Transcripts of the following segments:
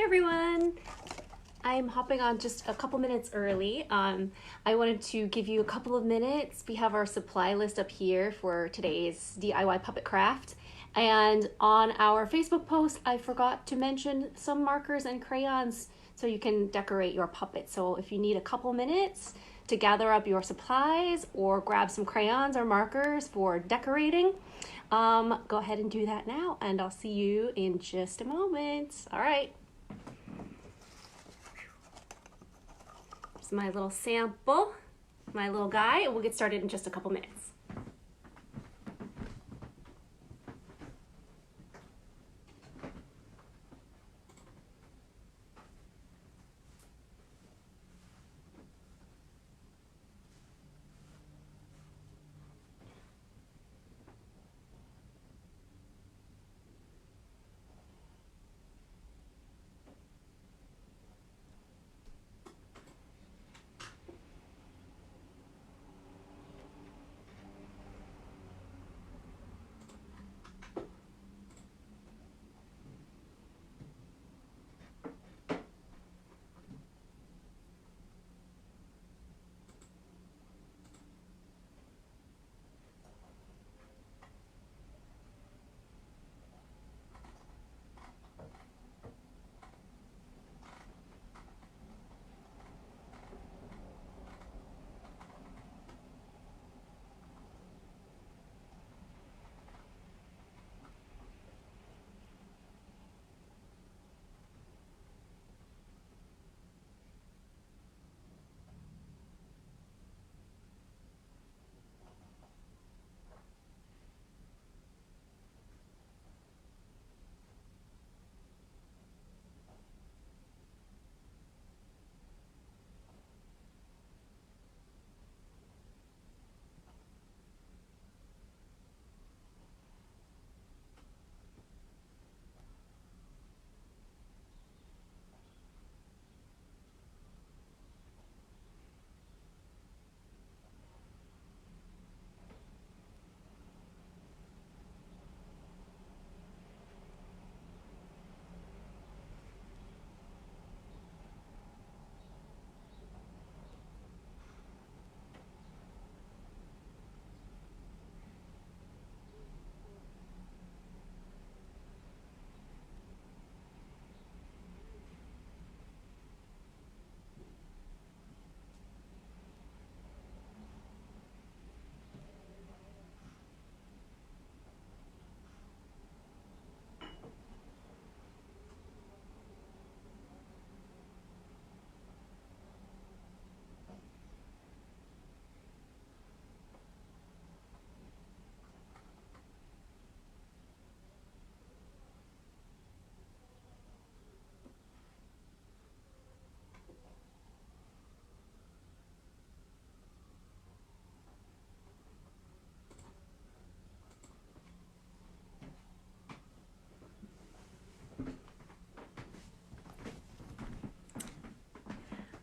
everyone. I'm hopping on just a couple minutes early. I wanted to give you a couple of minutes. We have our supply list up here for today's DIY puppet craft. And on our Facebook post, I forgot to mention some markers and crayons so you can decorate your puppet. So if you need a couple minutes to gather up your supplies or grab some crayons or markers for decorating, go ahead and do that now, and I'll see you in just a moment. All right. Here's my little sample, my little guy, and we'll get started in just a couple minutes.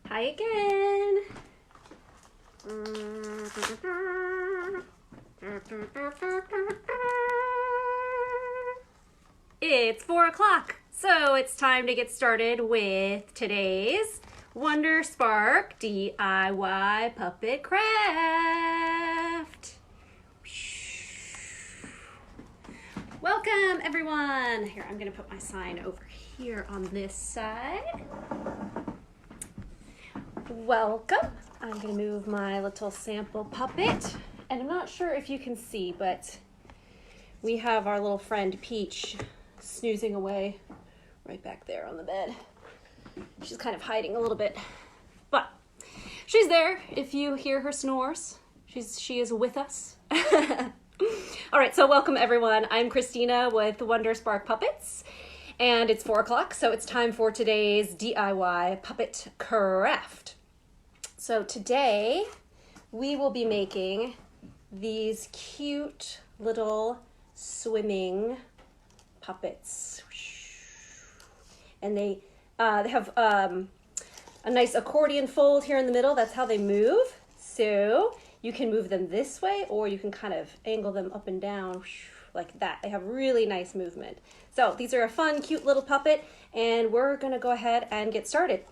Hi again. It's 4 o'clock, so it's time to get started with today's Wonder Spark DIY puppet craft. Welcome everyone. Here, I'm gonna put my sign over here on this side. Welcome. I'm gonna move my little sample puppet, and I'm not sure if you can see, but we have our little friend Peach snoozing away right back there on the bed. She's kind of hiding a little bit, but she's there if you hear her snores. She is with us. All right, so welcome everyone. I'm Christina with Wonder Spark Puppets, and it's 4 o'clock, so it's time for today's DIY puppet craft. So today we will be making these cute little swimming puppets, and they have a nice accordion fold here in the middle. That's how they move. So you can move them this way, or you can kind of angle them up and down like that. They have really nice movement. So these are a fun, cute little puppet, and we're gonna go ahead and get started.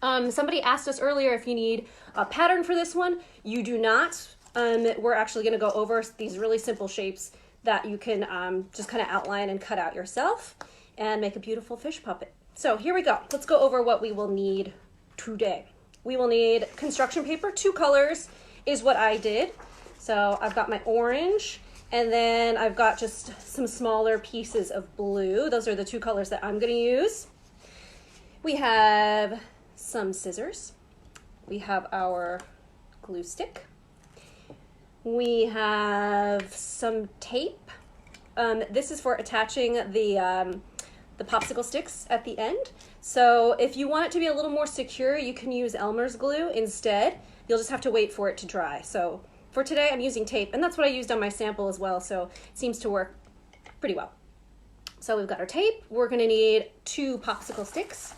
Somebody asked us earlier if you need a pattern for this one. You do not. We're actually gonna go over these really simple shapes that you can just kind of outline and cut out yourself and make a beautiful fish puppet. So here we go. Let's go over what we will need today. We will need construction paper. 2 colors is what I did. So I've got my orange, and then I've got just some smaller pieces of blue. Those are the 2 colors that I'm gonna use. We have some scissors. We have our glue stick. We have some tape. This is for attaching the popsicle sticks at the end. So if you want it to be a little more secure, you can use Elmer's glue instead. You'll just have to wait for it to dry. So for today, I'm using tape, and that's what I used on my sample as well, so it seems to work pretty well. So we've got our tape. We're gonna need 2 popsicle sticks.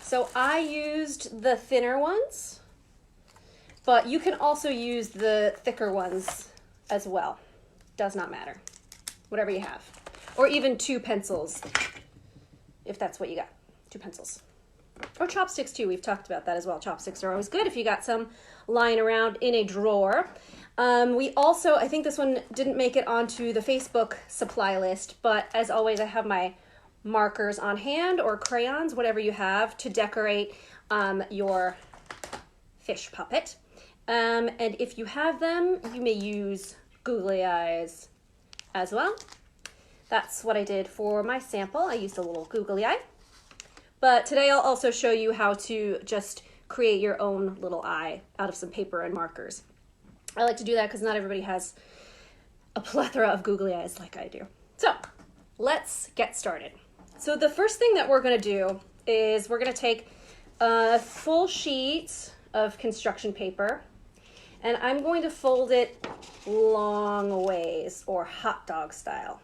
So I used the thinner ones, but you can also use the thicker ones as well. Does not matter, whatever you have. Or even 2 pencils, if that's what you got, 2 pencils. Or chopsticks too, we've talked about that as well. Chopsticks are always good if you got some lying around in a drawer. We also, I think this one didn't make it onto the Facebook supply list, but as always, I have my markers on hand, or crayons, whatever you have, to decorate your fish puppet. And if you have them, you may use googly eyes as well. That's what I did for my sample. I used a little googly eye. But today I'll also show you how to just create your own little eye out of some paper and markers. I like to do that because not everybody has a plethora of googly eyes like I do. So let's get started. So the first thing that we're going to do is we're going to take a full sheet of construction paper, and I'm going to fold it long ways, or hot dog style.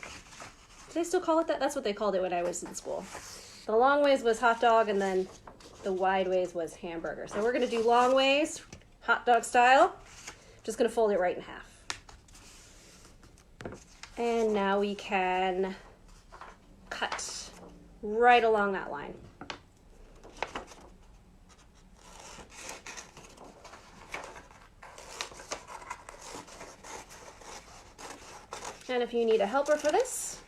Do they still call it that? That's what they called it when I was in school. The long ways was hot dog, and then the wide ways was hamburger. So we're going to do long ways, hot dog style. Just going to fold it right in half. And now we can cut right along that line. And if you need a helper for this,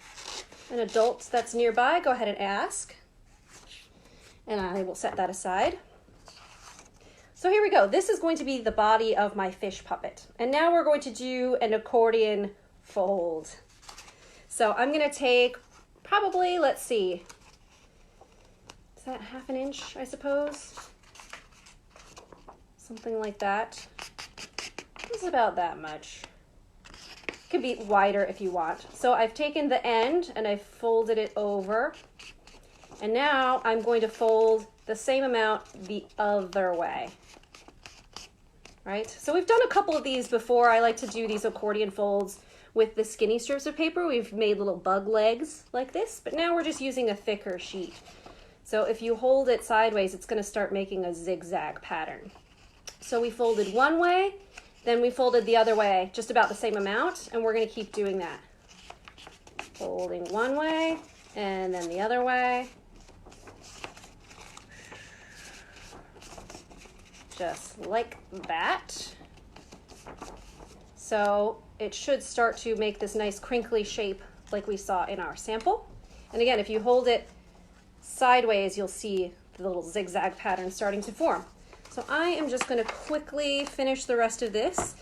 an adult that's nearby, go ahead and ask. And I will set that aside. So here we go. This is going to be the body of my fish puppet. And now we're going to do an accordion fold. So I'm going to take probably, let's see, is that 1/2 inch, I suppose? Something like that. It's about that much. It could be wider if you want. So I've taken the end and I've folded it over. And now I'm going to fold the same amount the other way. Right? So we've done a couple of these before. I like to do these accordion folds with the skinny strips of paper. We've made little bug legs like this, but now we're just using a thicker sheet. So if you hold it sideways, it's going to start making a zigzag pattern. So we folded one way, then we folded the other way, just about the same amount, and we're going to keep doing that. Folding one way, and then the other way. Just like that. So it should start to make this nice crinkly shape like we saw in our sample. And again, if you hold it sideways, you'll see the little zigzag pattern starting to form. So I am just going to quickly finish the rest of this.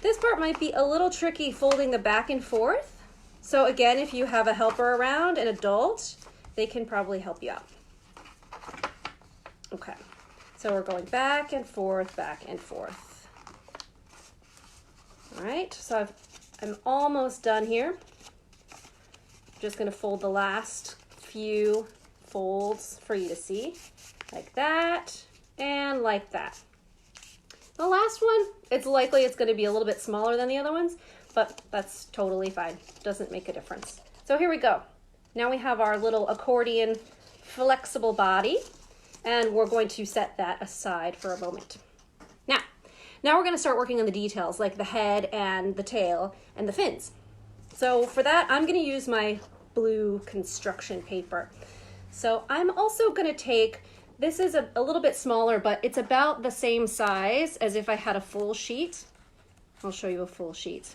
This part might be a little tricky folding the back and forth. So again, if you have a helper around, an adult, they can probably help you out. Okay. So we're going back and forth, back and forth. All right, so I'm almost done here. I'm just going to fold the last few folds for you to see, like that and like that. The last one, it's likely it's going to be a little bit smaller than the other ones, but that's totally fine. Doesn't make a difference. So here we go. Now we have our little accordion flexible body. And we're going to set that aside for a moment. Now we're going to start working on the details, like the head and the tail and the fins. So for that, I'm gonna use my blue construction paper. So I'm also gonna take, this is a little bit smaller, but it's about the same size as if I had a full sheet. I'll show you a full sheet.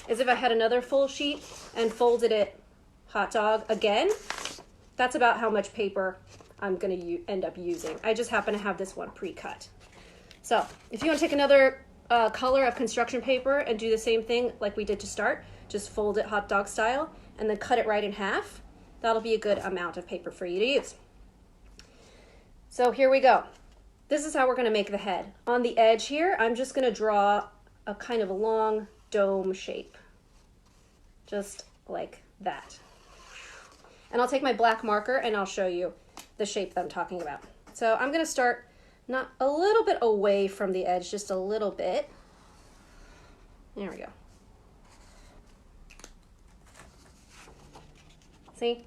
As if I had another full sheet and folded it hot dog again. That's about how much paper I'm gonna end up using. I just happen to have this one pre-cut. So if you want to take another color of construction paper and do the same thing like we did to start, just fold it hot dog style and then cut it right in half. That'll be a good amount of paper for you to use. So here we go. This is how we're going to make the head. On the edge here, I'm just going to draw a kind of a long dome shape. Just like that. And I'll take my black marker and I'll show you the shape that I'm talking about. So I'm going to start not a little bit away from the edge, just a little bit. There we go. See?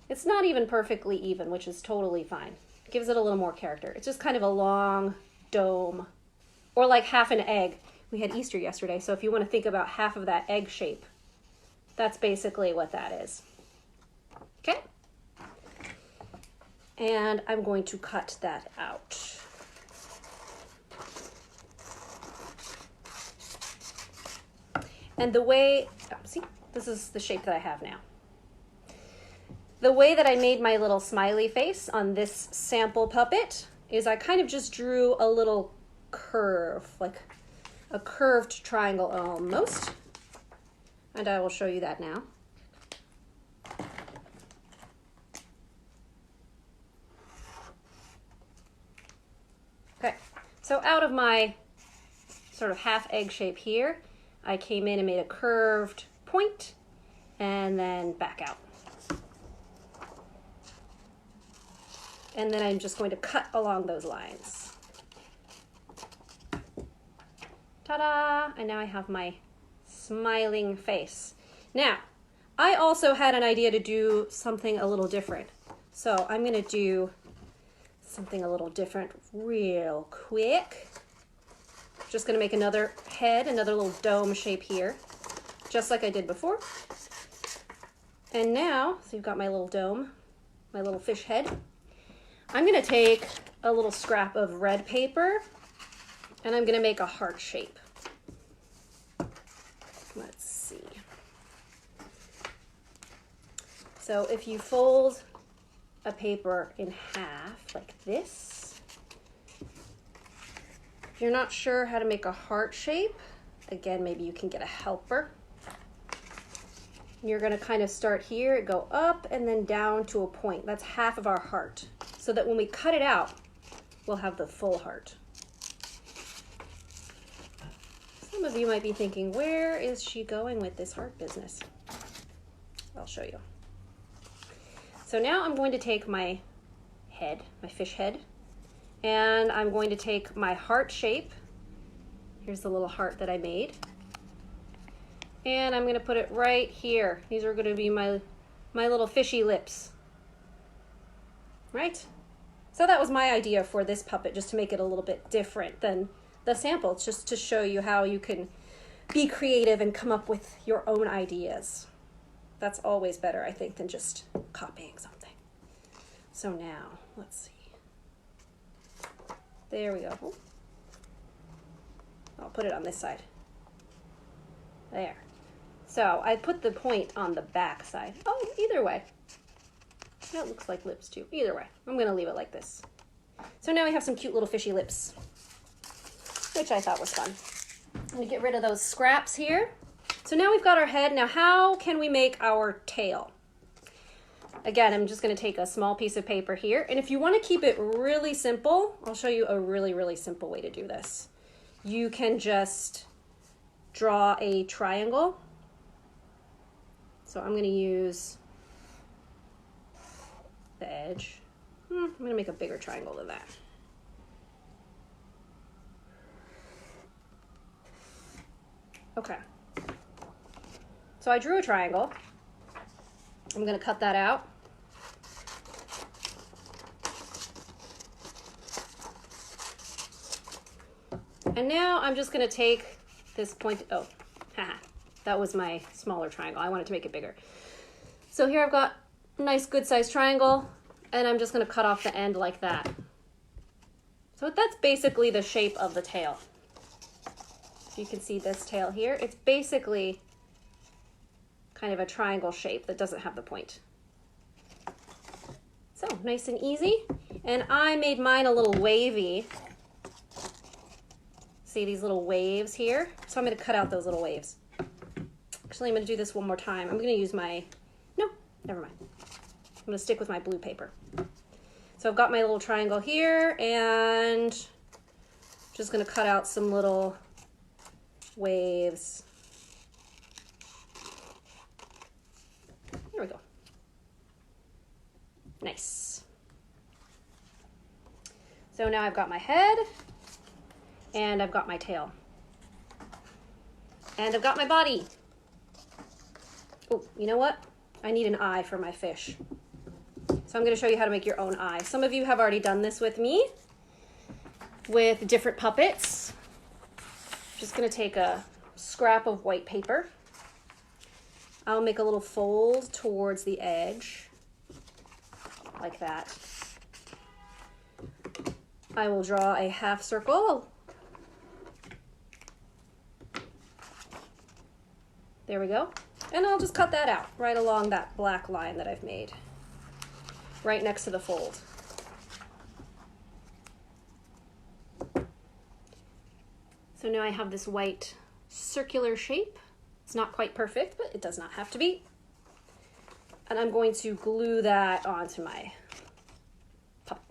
It's not even perfectly even, which is totally fine. It gives it a little more character. It's just kind of a long dome, or like half an egg. We had Easter yesterday, so if you want to think about half of that egg shape, that's basically what that is. Okay? And I'm going to cut that out. And the way, see, this is the shape that I have now. The way that I made my little smiley face on this sample puppet is I kind of just drew a little curve, like a curved triangle almost. And I will show you that now. Okay, so out of my sort of half egg shape here, I came in and made a curved point and then back out. And then I'm just going to cut along those lines. Ta-da! And now I have my smiling face. Now, I also had an idea to do something a little different. So I'm gonna do something a little different real quick. Just gonna make another head, another little dome shape here, just like I did before. And now, so you've got my little dome, my little fish head. I'm gonna take a little scrap of red paper and I'm gonna make a heart shape. Let's see. So if you fold a paper in half like this, if you're not sure how to make a heart shape, again, maybe you can get a helper. You're gonna kind of start here, go up and then down to a point. That's half of our heart. So that when we cut it out, we'll have the full heart. Some of you might be thinking, where is she going with this heart business? I'll show you. So now I'm going to take my head, my fish head, and I'm going to take my heart shape. Here's the little heart that I made. And I'm gonna put it right here. These are gonna be my little fishy lips. Right? So that was my idea for this puppet, just to make it a little bit different than the sample, just to show you how you can be creative and come up with your own ideas. That's always better, I think, than just copying something. So now, let's see. There we go. I'll put it on this side. There. So I put the point on the back side. Oh, either way. That looks like lips too. Either way, I'm gonna leave it like this. So now we have some cute little fishy lips, which I thought was fun. I'm gonna get rid of those scraps here. So now we've got our head. Now how can we make our tail? Again, I'm just gonna take a small piece of paper here. And if you wanna keep it really simple, I'll show you a really, really simple way to do this. You can just draw a triangle. So I'm gonna use the edge. I'm gonna make a bigger triangle than that. Okay. So I drew a triangle. I'm gonna cut that out. And now I'm just gonna take this point, oh, haha, That was my smaller triangle. I wanted to make it bigger. So here I've got a nice good sized triangle, and I'm just going to cut off the end like that. So that's basically the shape of the tail. If you can see this tail here, it's basically kind of a triangle shape that doesn't have the point. So nice and easy. And I made mine a little wavy. See these little waves here? So I'm going to cut out those little waves. Actually, I'm going to do this one more time. I'm going to use my, no, never mind. I'm going to stick with my blue paper. So I've got my little triangle here, and just going to cut out some little waves. There we go. Nice. So now I've got my head, and I've got my tail, and I've got my body. Oh, you know what? I need an eye for my fish. So I'm going to show you how to make your own eye. Some of you have already done this with me with different puppets. Just going to take a scrap of white paper. I'll make a little fold towards the edge, like that. I will draw a half circle. There we go. And I'll just cut that out right along that black line that I've made, right next to the fold. So now I have this white circular shape. It's not quite perfect, but it does not have to be. And I'm going to glue that onto my puppet.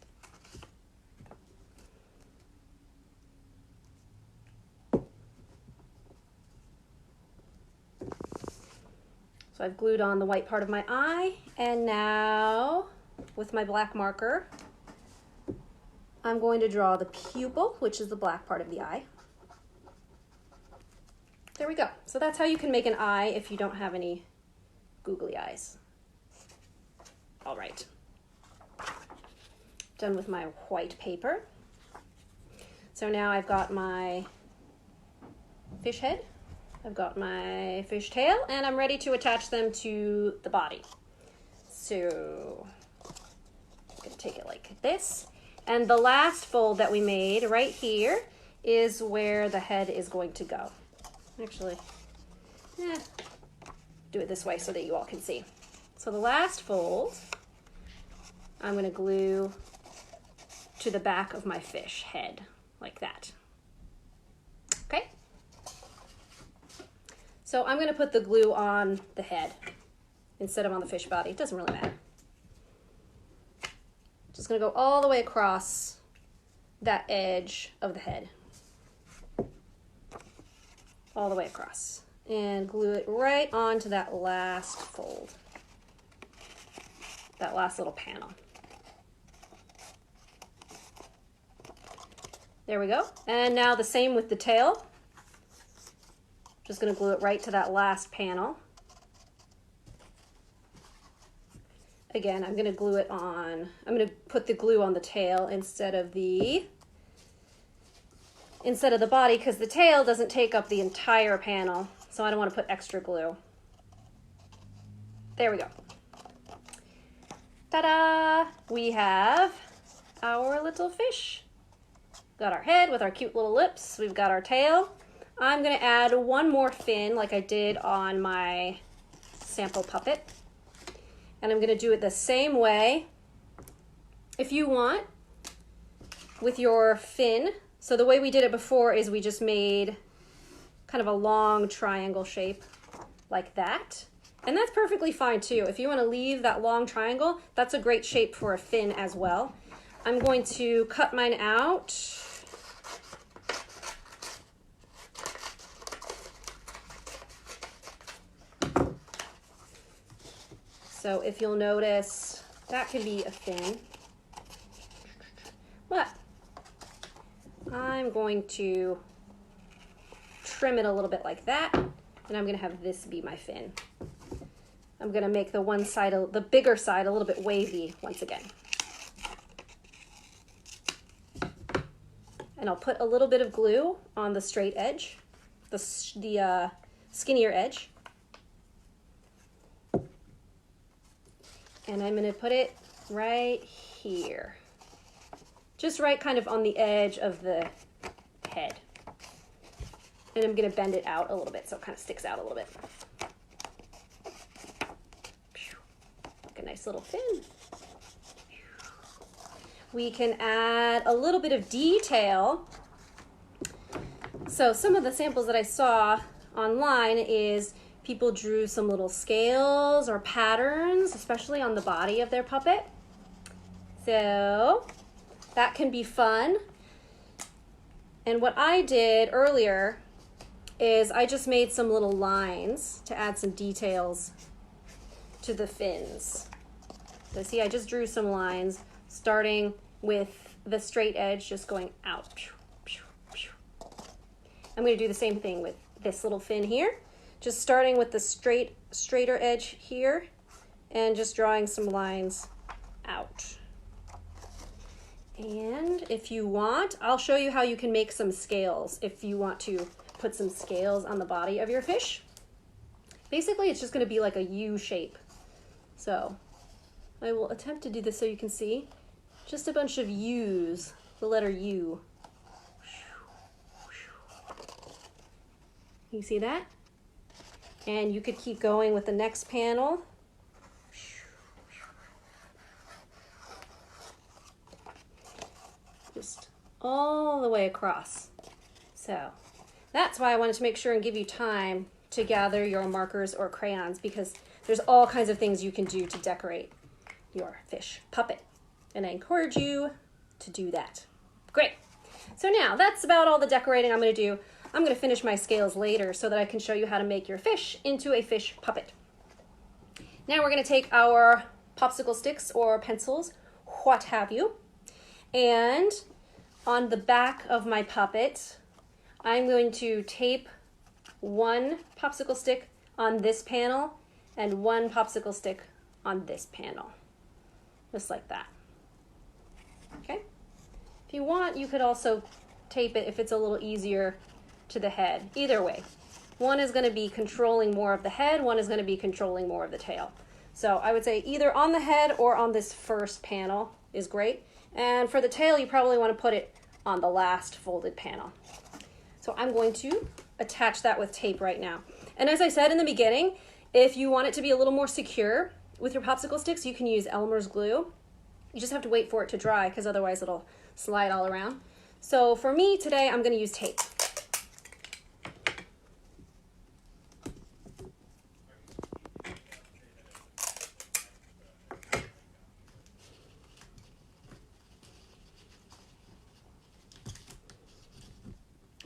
So I've glued on the white part of my eye, and now with my black marker, I'm going to draw the pupil, which is the black part of the eye. There we go. So that's how you can make an eye if you don't have any googly eyes. All right. Done with my white paper. So now I've got my fish head, I've got my fish tail, and I'm ready to attach them to the body. So I'm going to take it like this. And the last fold that we made right here is where the head is going to go. Actually, do it this way so that you all can see. So the last fold, I'm going to glue to the back of my fish head, like that. Okay? So I'm going to put the glue on the head instead of on the fish body. It doesn't really matter. Just going to go all the way across that edge of the head. All the way across. And glue it right onto that last fold. That last little panel. There we go. And now the same with the tail. Just going to glue it right to that last panel. Again, I'm going to glue it on, I'm going to put the glue on the tail instead of the body, because the tail doesn't take up the entire panel, so I don't want to put extra glue. There we go. Ta-da! We have our little fish. Got our head with our cute little lips. We've got our tail. I'm going to add one more fin like I did on my sample puppet. And I'm going to do it the same way. If you want, with your fin, so the way we did it before is we just made kind of a long triangle shape like that. And that's perfectly fine too. If you want to leave that long triangle, that's a great shape for a fin as well. I'm going to cut mine out. So if you'll notice, that can be a fin. But I'm going to trim it a little bit like that, and I'm going to have this be my fin. I'm going to make the one side, the bigger side, a little bit wavy once again. And I'll put a little bit of glue on the straight edge, the skinnier edge. And I'm gonna put it right here. Just right kind of on the edge of the head. And I'm gonna bend it out a little bit so it kind of sticks out a little bit. Like a nice little fin. We can add a little bit of detail. So some of the samples that I saw online is people drew some little scales or patterns, especially on the body of their puppet. So that can be fun. And what I did earlier is I just made some little lines to add some details to the fins. So see, I just drew some lines starting with the straight edge just going out. I'm going to do the same thing with this little fin here, just starting with the straighter edge here and just drawing some lines out. And if you want, I'll show you how you can make some scales if you want to put some scales on the body of your fish. Basically, it's just going to be like a U shape. So I will attempt to do this so you can see. Just a bunch of U's, the letter U. You see that? And you could keep going with the next panel. Just all the way across. So that's why I wanted to make sure and give you time to gather your markers or crayons, because there's all kinds of things you can do to decorate your fish puppet. And I encourage you to do that. Great. So now that's about all the decorating I'm going to do. I'm going to finish my scales later so that I can show you how to make your fish into a fish puppet. Now we're going to take our popsicle sticks or pencils, what have you, and on the back of my puppet, I'm going to tape one popsicle stick on this panel and one popsicle stick on this panel, just like that. Okay? If you want, you could also tape it if it's a little easier to the head. Either way, one is going to be controlling more of the head, one is going to be controlling more of the tail. So I would say either on the head or on this first panel is great. And for the tail, you probably want to put it on the last folded panel. So I'm going to attach that with tape right now. And as I said in the beginning, if you want it to be a little more secure with your popsicle sticks, you can use Elmer's glue. You just have to wait for it to dry because otherwise it'll slide all around. So for me today, I'm going to use tape.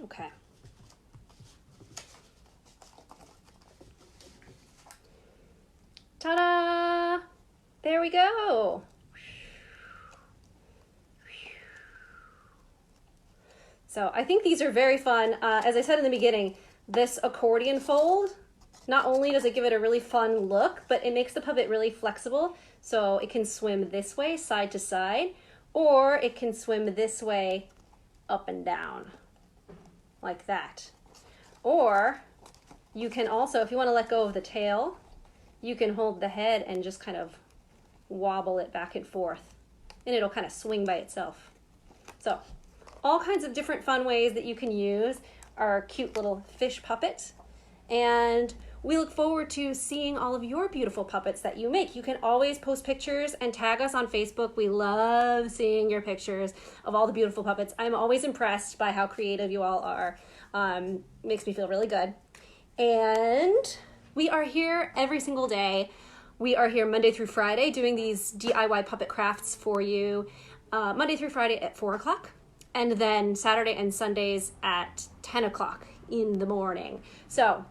Okay. Ta-da! There we go. So I think these are very fun. As I said in the beginning, this accordion fold, not only does it give it a really fun look, but it makes the puppet really flexible. So it can swim this way, side to side, or it can swim this way, up and down, like that. Or you can also, if you want to let go of the tail, you can hold the head and just kind of wobble it back and forth, and it'll kind of swing by itself. So all kinds of different fun ways that you can use our cute little fish puppet. And we look forward to seeing all of your beautiful puppets that you make. You can always post pictures and tag us on Facebook. We love seeing your pictures of all the beautiful puppets. I'm always impressed by how creative you all are. Makes me feel really good. And we are here every single day. We are here Monday through Friday doing these DIY puppet crafts for you. Monday through Friday at 4 o'clock. And then Saturday and Sundays at 10 o'clock in the morning. So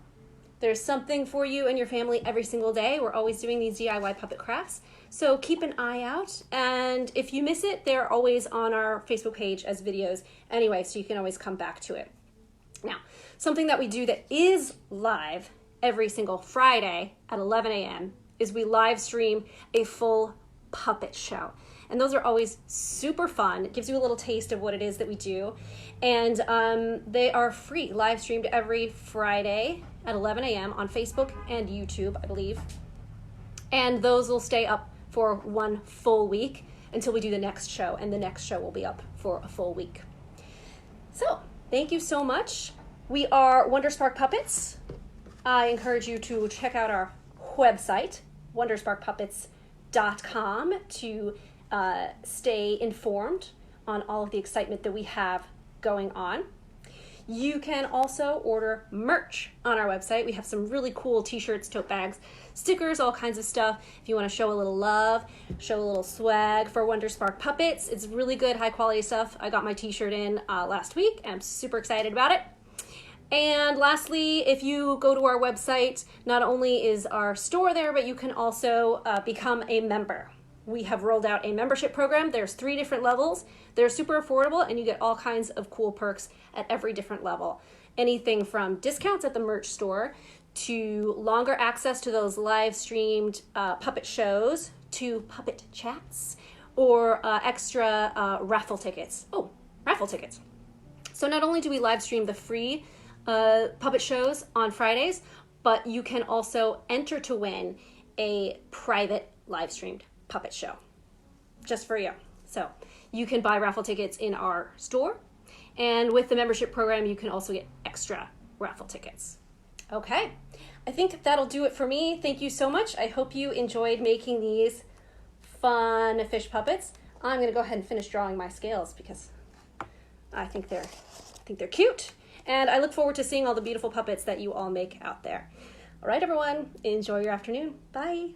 there's something for you and your family every single day. We're always doing these DIY puppet crafts. So keep an eye out. And if you miss it, they're always on our Facebook page as videos anyway, so you can always come back to it. Now, something that we do that is live every single Friday at 11 a.m. is we live stream a full puppet show. And those are always super fun. It gives you a little taste of what it is that we do. And they are free, live streamed every Friday at 11 a.m. on Facebook and YouTube, I believe. And those will stay up for 1 full week until we do the next show, and the next show will be up for a full week. So, thank you so much. We are Wonderspark Puppets. I encourage you to check out our website, wondersparkpuppets.com, to stay informed on all of the excitement that we have going on. You can also order merch on our website. We have some really cool t-shirts, tote bags, stickers, all kinds of stuff. If you want to show a little love, show a little swag for Wonderspark Puppets, it's really good, high quality stuff. I got my t-shirt in last week, and I'm super excited about it. And lastly, if you go to our website, not only is our store there, but you can also become a member. We have rolled out a membership program. There's 3 different levels. They're super affordable, and you get all kinds of cool perks at every different level. Anything from discounts at the merch store to longer access to those live streamed puppet shows, to puppet chats, or extra raffle tickets. Oh, raffle tickets. So not only do we live stream the free puppet shows on Fridays, but you can also enter to win a private live streamed puppet show just for you. So you can buy raffle tickets in our store, and with the membership program you can also get extra raffle tickets. Okay, I think that'll do it for me. Thank you so much. I hope you enjoyed making these fun fish puppets. I'm gonna go ahead and finish drawing my scales because I think they're cute, and I look forward to seeing all the beautiful puppets that you all make out there. All right, everyone, enjoy your afternoon. Bye.